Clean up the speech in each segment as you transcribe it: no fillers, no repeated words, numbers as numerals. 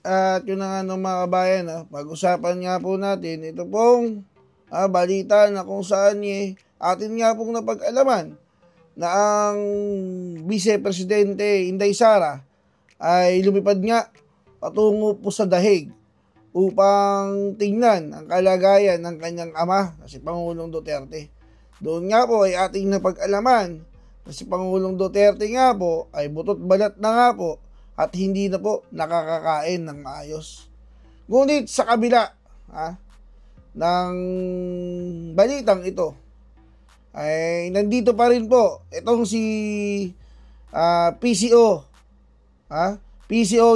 At yun na nga ng mga kabayan, pag-usapan nga po natin ito pong balita na kung saan atin nga pong napag-alaman na ang Vice Presidente Inday Sara ay lumipad nga patungo po sa Dahig upang tingnan ang kalagayan ng kanyang ama na si Pangulong Duterte. Doon nga po ay ating napag-alaman na si Pangulong Duterte nga po ay butot balat na nga po at hindi na po nakakakain ng maayos. Ngunit sa kabila ng balitang ito ay nandito pa rin po itong si PCO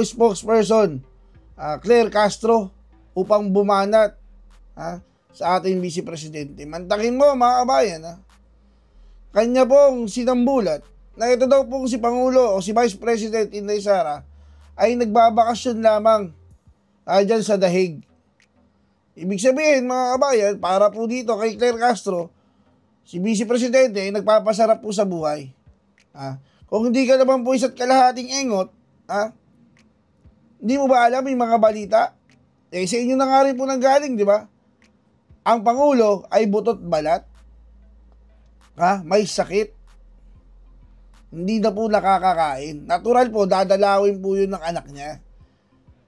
spokesperson Claire Castro upang bumanat sa ating Vice Presidente. Mantakin mo mga kabayan, kanya pong sinambulat na ito daw pong si Pangulo o si Vice President Inday Sara ay nagbabakasyon lamang dyan sa Dahig. Ibig sabihin mga kabayan, para po dito kay Claire Castro, si Vice Presidente ay nagpapasarap po sa buhay. Kung hindi ka naman po isa't kalahating engot, hindi mo ba alam yung mga balita? Sa inyo na nga rin po nanggaling, di ba? Ang Pangulo ay butot balat. May sakit. Hindi na po nakakakain. Natural po, dadalawin po yun ng anak niya.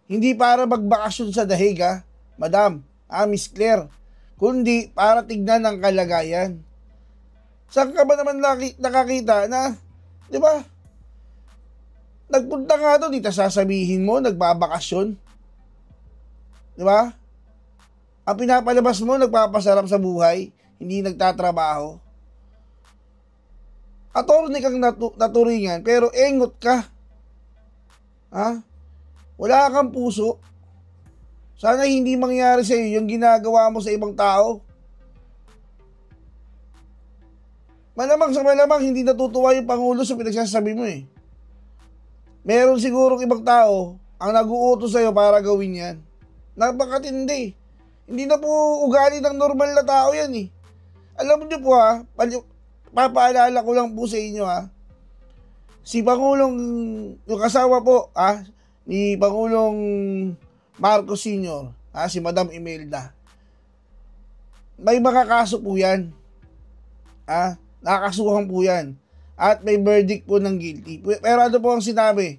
Hindi para magbakasyon sa Dahig, Madam, Miss Claire. Kundi para tignan ang kalagayan. Saan ka ba naman nakakita na, di ba? Nagpunta nga doon, dito sasabihin mo, nagbabakasyon. Di ba? Ang pinapalabas mo, nagpapasarap sa buhay, hindi nagtatrabaho. Attorney kang naturingan, pero engot ka. Wala kang puso. Sana hindi mangyari sa iyo yung ginagawa mo sa ibang tao. Malamang sa malamang, hindi natutuwa yung Pangulo sa pinagsasabi mo Meron sigurong ibang tao ang nag-uutos sa'yo para gawin yan. Napakatindi. Hindi na po ugali ng normal na tao yan Alam niyo po papaalala ko lang po sa inyo si Pangulong, yung kasawa po ni Pangulong Marcos Sr., si Madam Imelda. May mga kaso po yan. Nakakasuhan po yan. At may verdict po ng guilty. Pero ano po ang sinabi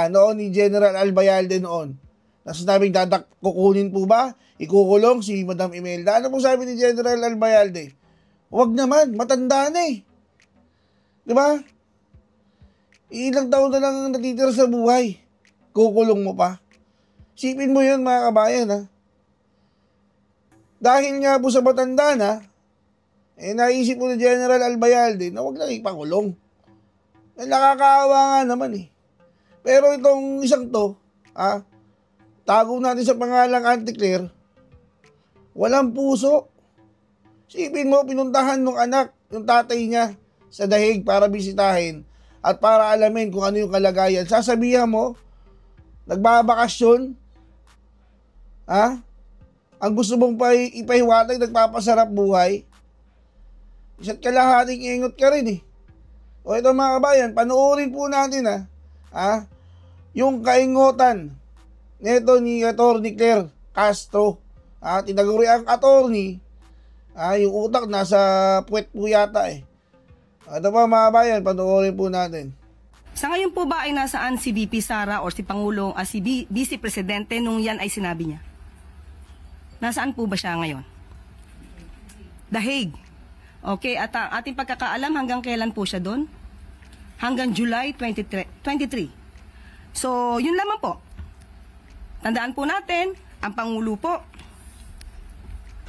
noon ni General Albayalde noon? Na sinabing kukunin po ba? Ikukulong si Madam Imelda. Ano po sabi ni General Albayalde? Huwag naman, matanda na Di ba? Ilang taon na lang natitira sa buhay. Kukulong mo pa. Sipin mo yun mga kabayan Dahil nga po sa matanda na, naisip po ni General Albayalde na huwag na ipakulong. Nakakaawa nga naman Pero itong isang to, tago natin sa pangalang Auntie Claire, walang puso. Sipin mo, pinuntahan ng anak, yung tatay niya, sa Dahig para bisitahin at para alamin kung ano yung kalagayan. Sasabihan mo, nagbabakasyon, ang gusto mong ipahiwatay, nagpapasarap buhay, isa't kalahating ingot ka rin O ito mga kabayan, panoorin po natin yung kaingotan nito ni Attorney Claire Castro. Tinaguri ang attorney, yung utak nasa puwet po yata Ito pa mga kabayan, panoorin po natin. Sa ngayon po ba ay nasaan si VP Sara o si Pangulong, si Vice Presidente nung yan ay sinabi niya? Nasaan po ba siya ngayon? Dahig. Okay, at ang ating pagkakaalam hanggang kailan po siya doon? Hanggang July 23. So, yun lamang po. Tandaan po natin, ang Pangulo po,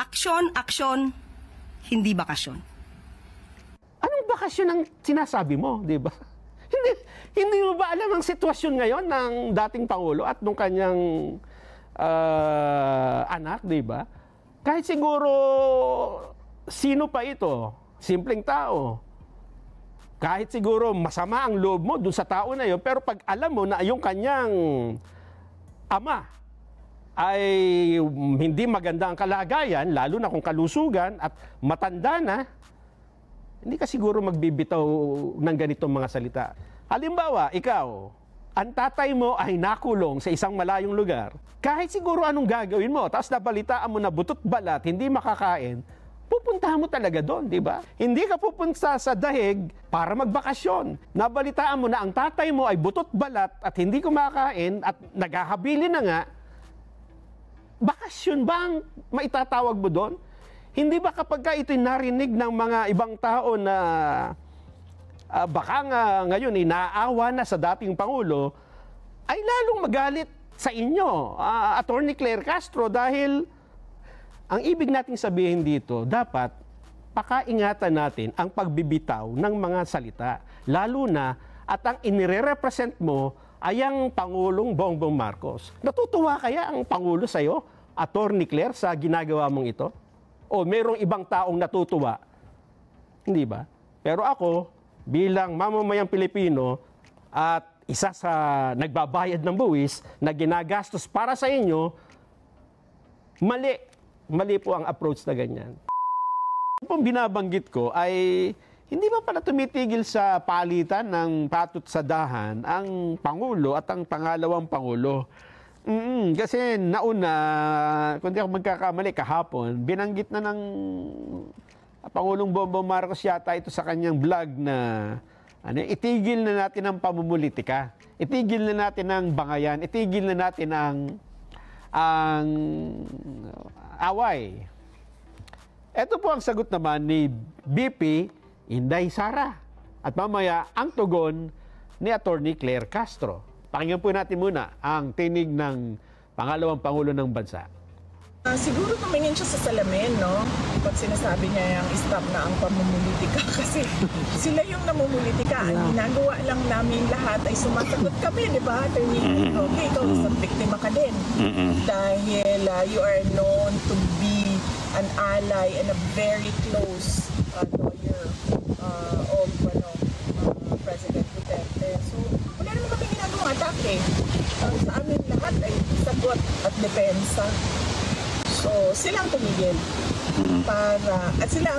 aksyon, hindi bakasyon. Anong bakasyon ang sinasabi mo, di ba? Hindi mo ba alam ang sitwasyon ngayon ng dating Pangulo at nung kanyang anak, di ba? Kahit siguro sino pa ito, simpleng tao. Kahit siguro masama ang loob mo dun sa tao na yun, pero pag alam mo na yung kanyang ama ay hindi maganda ang kalagayan, lalo na kung kalusugan at matanda na, hindi ka siguro magbibitaw ng ganitong mga salita. Halimbawa, ikaw, ang tatay mo ay nakulong sa isang malayong lugar, kahit siguro anong gagawin mo, tapos nabalitaan mo na butot balat, hindi makakain, pupuntahan mo talaga doon, di ba? Hindi ka pupunta sa dahig para magbakasyon. Nabalitaan mo na ang tatay mo ay butot balat at hindi kumakain at naghahabili na nga, bakasyon ba ang maitatawag mo doon? Hindi ba kapag ka ito'y narinig ng mga ibang tao na baka nga ngayon inaawa na sa dating Pangulo, ay lalong magalit sa inyo, Attorney Claire Castro, dahil ang ibig nating sabihin dito, dapat pakaingatan natin ang pagbibitaw ng mga salita, lalo na at ang inire-represent mo ay ang Pangulong Bongbong Marcos. Natutuwa kaya ang Pangulo sa'yo, Attorney Claire, sa ginagawa mong ito? O merong ibang taong natutuwa? Hindi ba? Pero ako, bilang mamamayang Pilipino at isa sa nagbabayad ng buwis na ginagastos para sa inyo, mali. Mali po ang approach na ganyan. Ang binabanggit ko ay hindi ba pala tumitigil sa palitan ng patut sa dahan ang Pangulo at ang pangalawang Pangulo. Kasi nauna, kung di ako magkakamali kahapon, binanggit na ng Pangulong Bongbong Marcos yata ito sa kanyang vlog na itigil na natin ang pamumulitika, itigil na natin ang bangayan, itigil na natin ang away. Ito po ang sagot naman ni BP Inday Sara. At mamaya ang tugon ni Attorney Claire Castro. Pakinggan po natin muna ang tinig ng pangalawang Pangulo ng bansa. Siguro tumingin siya sa salamin, no? Pag sinasabi niya yung stop na ang pamumulitika kasi sila yung namumulitika. Ang ginagawa lang namin lahat ay sumasagot kami, di ba? Okay, ikaw isang biktima ka din. Dahil you are known to be an ally and a very close lawyer of President Duterte. So, wala naman kami ginagawang atake. Sa amin lahat ay sagot at depensa. So, sila ang tumigil at sila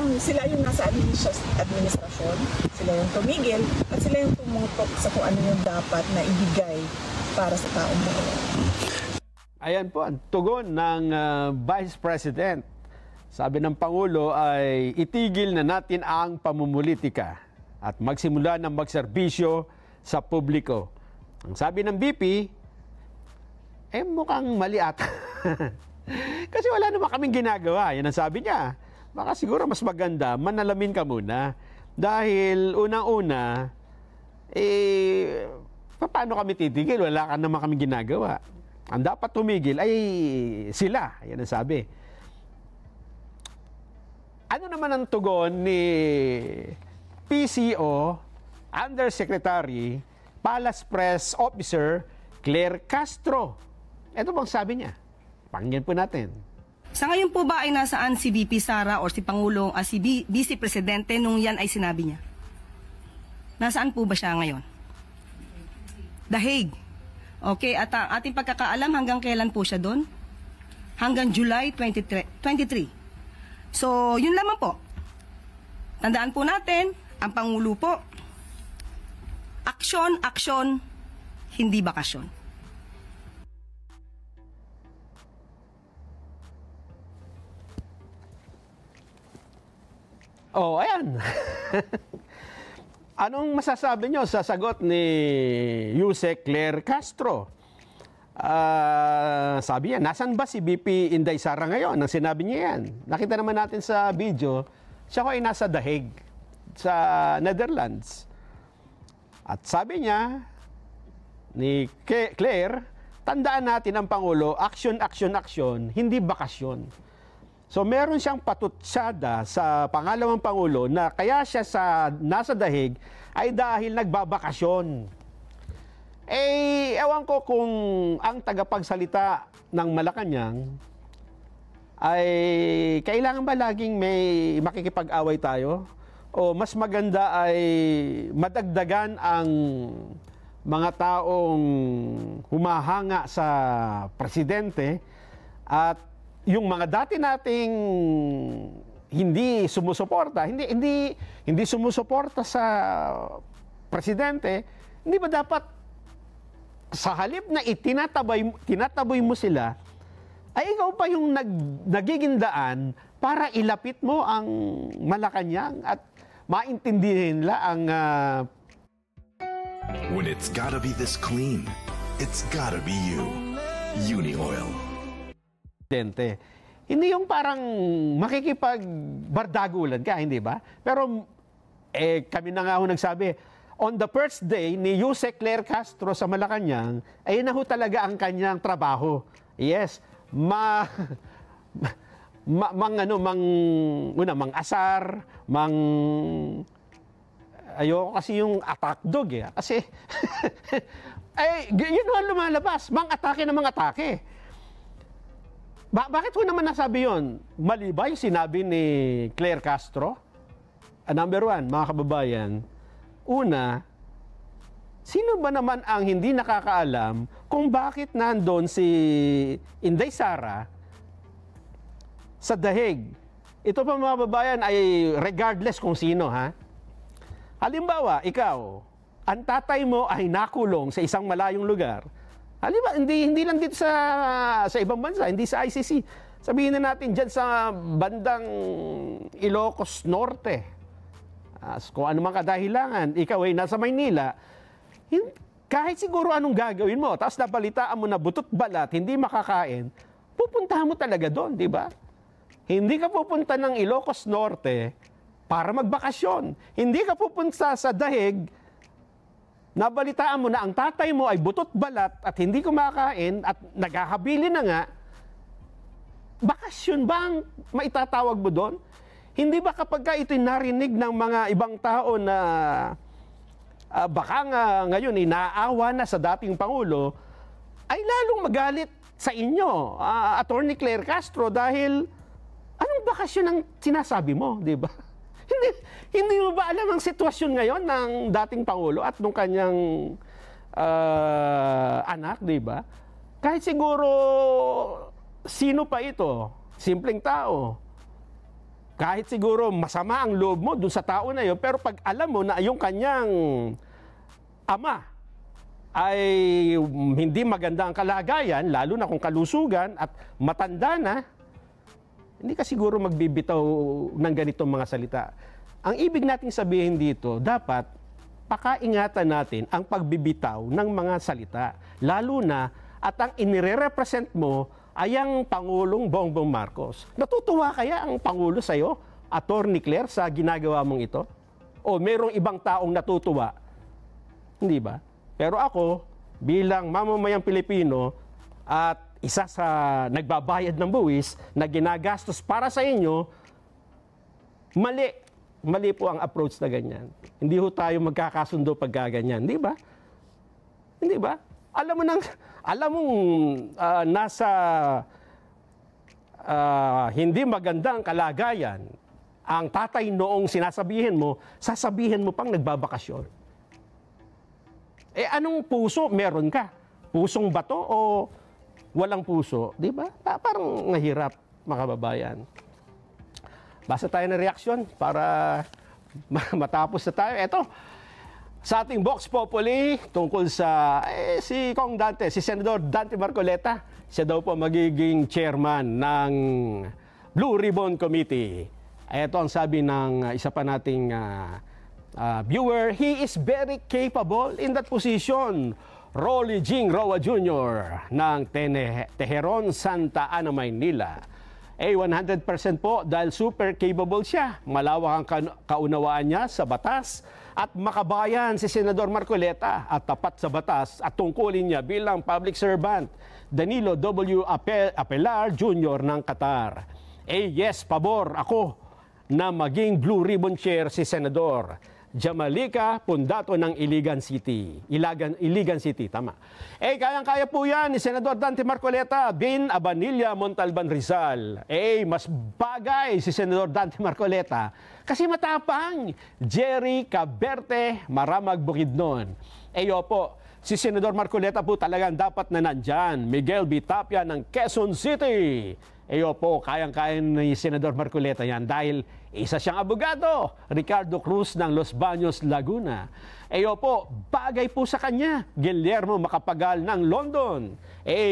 yung nasa administrasyon, sila yung tumigil at sila yung tumutok sa kung ano yung dapat na ibigay para sa taong bayan. Ayan po ang tugon ng Vice President. Sabi ng Pangulo ay itigil na natin ang pamumulitika at magsimula ng magserbisyo sa publiko. Ang sabi ng BP, mukhang mali ata. Kasi wala naman kaming ginagawa. Yan ang sabi niya. Baka siguro mas maganda, manalamin ka muna. Dahil unang-una, paano kami titigil? Wala ka naman kaming ginagawa. Ang dapat tumigil ay sila. Yan ang sabi. Ano naman ang tugon ni PCO, Undersecretary, Palace Press Officer, Claire Castro? Ito bang sabi niya? Pakinggan po natin. Sa ngayon po ba ay nasaan si VP Sara or si Pangulong, si Vice Presidente nung yan ay sinabi niya? Nasaan po ba siya ngayon? The Hague. Okay, at ang ating pagkakaalam hanggang kailan po siya doon? Hanggang July 23. So, yun lamang po. Tandaan po natin, ang Pangulo po, aksyon, aksyon, hindi bakasyon. Oh, ayan. Anong masasabi nyo sa sagot ni Yusek Claire Castro? Sabi niya, nasan ba si BP Inday Sara ngayon? Nang sinabi niya yan. Nakita naman natin sa video, siya ko ay nasa The Hague, sa Netherlands. At sabi niya, ni Claire, tandaan natin ang Pangulo, action, action, action, hindi bakasyon. So meron siyang patutsada sa pangalawang Pangulo na kaya siya nasa dahig ay dahil nagbabakasyon. Ewan ko kung ang tagapagsalita ng Malacanang ay kailangan ba laging may makikipag-away tayo? O mas maganda ay madagdagan ang mga taong humahanga sa presidente at yung mga dati nating hindi sumusuporta, hindi sumusuporta sa presidente, hindi ba dapat sa halip na tinataboy mo sila, ay ikaw pa yung nagiging daan para ilapit mo ang Malacanang at maintindihin nila ang When it's gotta be this clean, it's gotta be you. Uni-Oil. Hindi yung parang makikipagbardagulan ka, hindi ba? Pero kami na nga ho nagsabi, on the first day ni Jose Claire Castro sa Malacanang, ay na ho talaga ang kanyang trabaho. Yes, mang-asar, ayoko kasi yung attack dog eh. Kasi, yun ang lumalabas. Mang-atake na mang-atake. Bakit ko naman nasabi yun? Mali ba yung sinabi ni Claire Castro? Number one, mga kababayan, una, sino ba naman ang hindi nakakaalam kung bakit nandun si Inday Sara sa dahig? Ito pa mga babayan ay regardless kung sino, ha? Halimbawa, ikaw, ang tatay mo ay nakulong sa isang malayong lugar. Halimbawa, hindi lang dito sa ibang bansa, hindi sa ICC. Sabihin na natin dyan sa bandang Ilocos Norte. Kung ano man kadahilangan, ikaw ay nasa Maynila, kahit siguro anong gagawin mo, tapos napalitaan mo na butot balat, hindi makakain, pupuntahan mo talaga doon, di ba? Hindi ka pupunta ng Ilocos Norte para magbakasyon. Hindi ka pupunta sa dahig, nabalitaan mo na ang tatay mo ay butot balat at hindi kumakain at naghahabili na nga, bakasyon ba ang maitatawag mo doon? Hindi ba kapag ka ito'y narinig ng mga ibang tao na baka nga ngayon inaawa na sa dating Pangulo, ay lalong magalit sa inyo, Attorney Claire Castro, dahil anong bakasyon ang sinasabi mo, di ba? Hindi mo ba alam ang sitwasyon ngayon ng dating Pangulo at nung kanyang anak, di ba? Kahit siguro sino pa ito, simpleng tao, kahit siguro masama ang loob mo dun sa tao na yun, pero pag alam mo na yung kanyang ama ay hindi maganda ang kalagayan, lalo na kung kalusugan at matanda na, hindi ka siguro magbibitaw ng ganitong mga salita. Ang ibig nating sabihin dito, dapat pakaingatan natin ang pagbibitaw ng mga salita, lalo na at ang inire-represent mo ay ang Pangulong Bongbong Marcos. Natutuwa kaya ang Pangulo sa'yo, Attorney Claire, sa ginagawa mong ito? O merong ibang taong natutuwa? Hindi ba? Pero ako, bilang mamamayang Pilipino at isa sa nagbabayad ng buwis na ginagastos para sa inyo, mali. Mali po ang approach na ganyan. Hindi ho tayo magkakasundo pag ganyan. Hindi ba? Hindi ba? Alam mong nasa hindi magandang kalagayan ang tatay noong sinasabihin mo, sasabihin mo pang nagbabakasyon. Anong puso meron ka? Pusong bato o walang puso? Di ba? Parang nahirap, mga kababayan. Basta tayo ng reaksyon para matapos na tayo. Eto, sa ating Vox Populi, tungkol sa si Kong Dante, si Senador Dante Marcoleta, siya daw po magiging chairman ng Blue Ribbon Committee. Ito ang sabi ng isa pa nating viewer, he is very capable in that position. Rolly Jing Roa Jr. ng Teheron, Santa Ana, Maynila. 100% po dahil super capable siya. Malawak ang kaunawaan niya sa batas at makabayan si Senador Marcoleta at tapat sa batas at tungkulin niya bilang public servant. Danilo W. Apelar Jr. ng Qatar. Yes, pabor ako na maging Blue Ribbon Chair si Senador Jamalika Pundato ng Iligan City. Iligan City, tama. Kayang-kaya po yan ni Senador Dante Marcoleta, Bin Abanilla, Montalban, Rizal. Mas bagay si Senador Dante Marcoleta kasi matapang. Jerry Caberte, Maramag, Bukidnon. Opo, si Senador Marcoleta po talagang dapat na nandyan. Miguel B. Tapia ng Quezon City. Po, kayang-kaya ni Senador Marcoleta yan dahil isa siyang abogado, Ricardo Cruz ng Los Baños, Laguna. Po, bagay po sa kanya, Guillermo Macapagal ng London.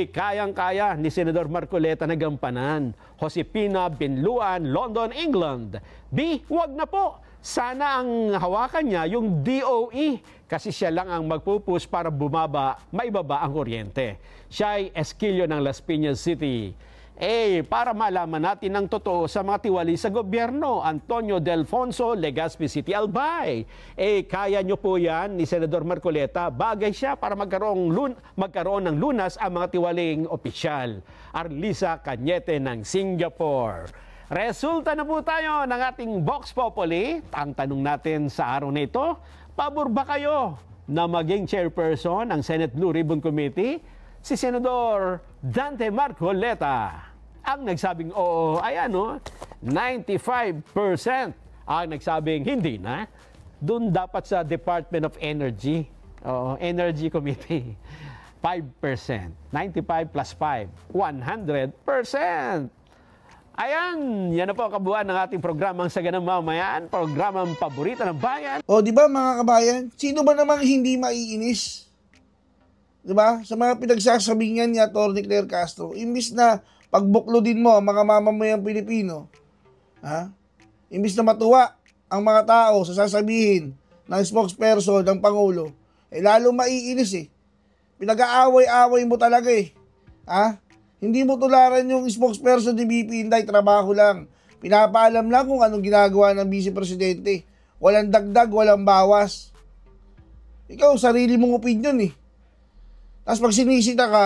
Kayang-kaya ni Senador Marcoleta na gampanan, Josepina Binluan, London, England. B, wag na po. Sana ang hawakan niya yung DOE kasi siya lang ang magpupus para maibaba ang kuryente. Siya ay Esquillo ng Las Piñas City. Para malaman natin ng totoo sa mga tiwali sa gobyerno, Antonio Delfonso, Legazpi City, Albay. Kaya nyo po yan ni Senador Marcoleta. Bagay siya para magkaroon ng lunas ang mga tiwaling opisyal. Arlisa Cañete ng Singapore. Resulta na po tayo ng ating Vox Populi. Ang tanong natin sa araw na ito, pabor ba kayo na maging chairperson ng Senate Blue Ribbon Committee? Si Senador Dante Marcoleta. Ang nagsabing oo, 95% ang nagsabing hindi na. Doon dapat sa Department of Energy, Energy Committee, 5%. 95 plus 5, 100%. Yan na po ang kabuuan ng ating programang Saganang Mamayan, programang paborito ng bayan. Di ba mga kabayan, sino ba namang hindi maiinis? Diba? Sa mga pinagsasabingan ni Atty. Claire Castro, imbis na pagbuklodin mo ang mga mamamayang Pilipino, imbis na matuwa ang mga tao sa sasabihin ng spokesperson ng Pangulo, lalo maiinis Pinag-aaway-aaway mo talaga Hindi mo tularan yung spokesperson ni BP Inday, trabaho lang. Pinapaalam lang kung anong ginagawa ng Vice Presidente. Walang dagdag, walang bawas. Ikaw, sarili mong opinion Tapos pag sinisita ka,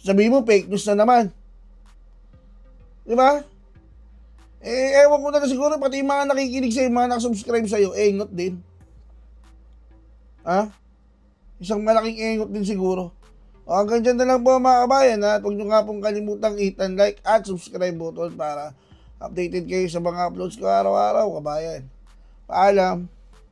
sabihin mo fake news na naman. Di ba? Ewan ko na siguro, pati yung mga nakikinig sa'yo, mga nakasubscribe sa'yo, engot din. Isang malaking engot din siguro. Hanggang dyan na lang po mga kabayan, at huwag nyo nga pong kalimutang hit and like at subscribe button para updated kayo sa mga uploads ko araw-araw, kabayan. Paalam.